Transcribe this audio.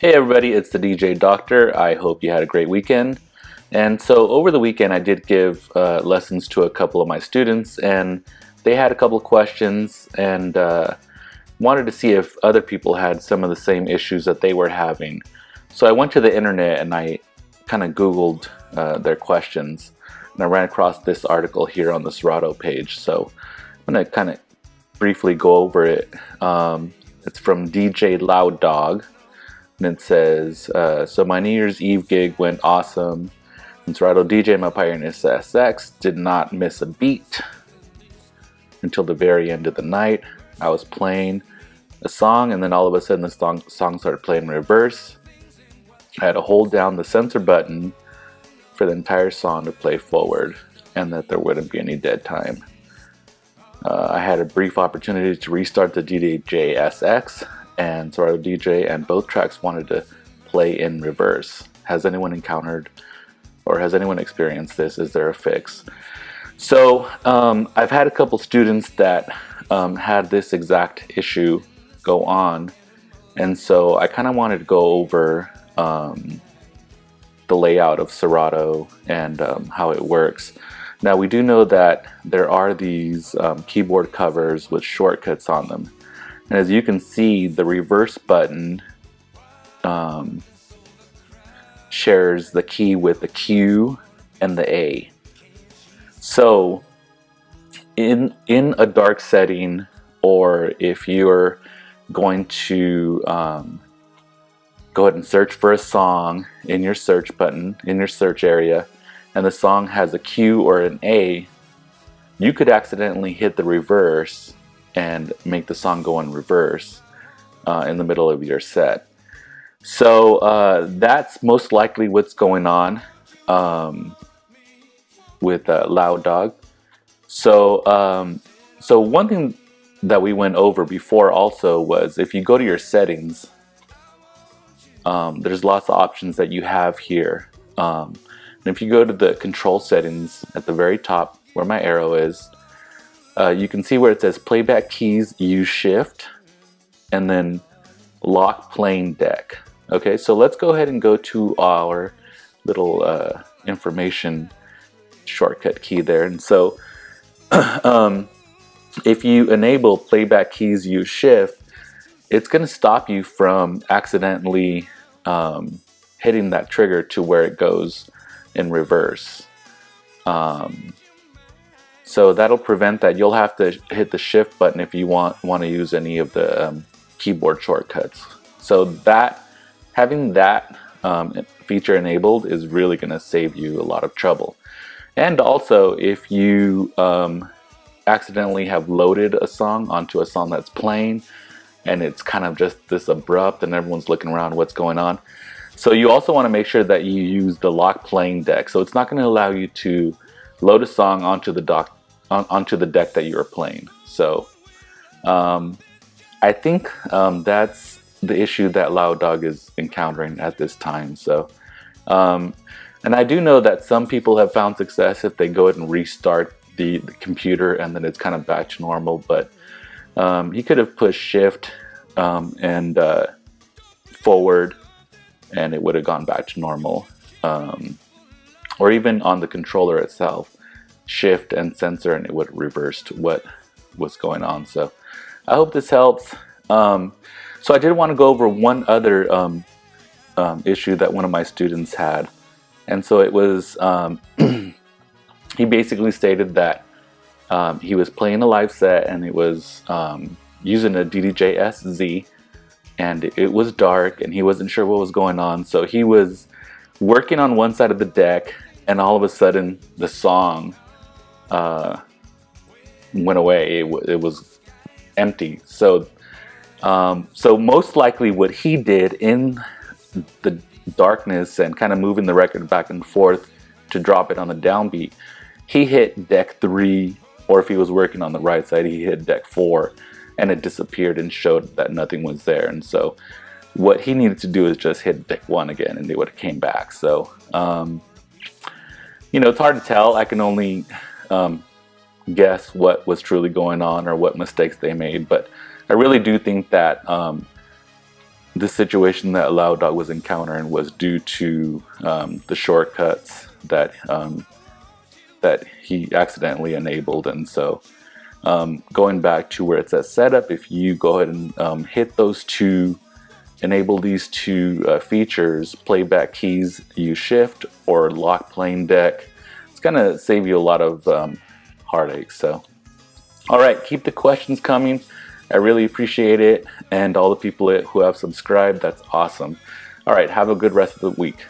Hey everybody, it's the DJ Doctor. I hope you had a great weekend. And so over the weekend I did give lessons to a couple of my students, and they had a couple of questions and wanted to see if other people had some of the same issues that they were having. So I went to the internet and I kind of Googled their questions, and I ran across this article here on the Serato page. So I'm going to kind of briefly go over it. It's from DJ Loud Dog. And it says, so my New Year's Eve gig went awesome. And Serato DJ and my Pioneer Sx did not miss a beat until the very end of the night. I was playing a song, and then all of a sudden the song started playing in reverse. I had to hold down the censor button for the entire song to play forward, and that there wouldn't be any dead time. I had a brief opportunity to restart the DDJ-Sx and Serato DJ, and both tracks wanted to play in reverse. Has anyone encountered or has anyone experienced this? Is there a fix? So I've had a couple students that had this exact issue go on, and so I kind of wanted to go over the layout of Serato and how it works. Now, we do know that there are these keyboard covers with shortcuts on them. And as you can see, the reverse button shares the key with the Q and the A. So in a dark setting, or if you're going to go ahead and search for a song in your search button, in your search area, and the song has a Q or an A, you could accidentally hit the reverse and make the song go in reverse in the middle of your set. So that's most likely what's going on with Loud Dog. So so one thing that we went over before also was, if you go to your settings, there's lots of options that you have here. And if you go to the control settings at the very top where my arrow is, you can see where it says playback keys, use shift, and then lock playing deck. Okay, so let's go ahead and go to our little information shortcut key there. And so if you enable playback keys, use shift, it's going to stop you from accidentally hitting that trigger to where it goes in reverse. So that'll prevent that. You'll have to hit the shift button if you want to use any of the keyboard shortcuts. So that, having that feature enabled is really going to save you a lot of trouble. And also, if you accidentally have loaded a song onto a song that's playing, and it's kind of just this abrupt and everyone's looking around what's going on. So you also want to make sure that you use the lock playing deck. So it's not going to allow you to load a song onto the deck that you're playing. So I think that's the issue that Loud Dog is encountering at this time. So and I do know that some people have found success if they go ahead and restart the computer, and then it's kind of back to normal. But he could have pushed shift and forward, and it would have gone back to normal. Or even on the controller itself, shift and censor, and it would have reversed what was going on. So I hope this helps. So I did want to go over one other issue that one of my students had. And so it was, he basically stated that he was playing a live set, and it was using a DDJ-Sx, and it was dark, and he wasn't sure what was going on. So he was working on one side of the deck, and all of a sudden the song went away. It was empty. So so most likely what he did in the darkness and kind of moving the record back and forth to drop it on the downbeat, he hit deck 3, or if he was working on the right side, he hit deck 4, and it disappeared and showed that nothing was there. And so what he needed to do is just hit deck 1 again, and they would have came back. So you know, it's hard to tell. I can only guess what was truly going on or what mistakes they made, but I really do think that the situation that Loud Dog was encountering was due to the shortcuts that that he accidentally enabled. And so going back to where it says setup, if you go ahead and hit those two, enable these two features, playback keys, use shift, or lock playing deck, it's gonna save you a lot of heartache. So all right, keep the questions coming. I really appreciate it, and all the people who have subscribed, that's awesome. All right, have a good rest of the week.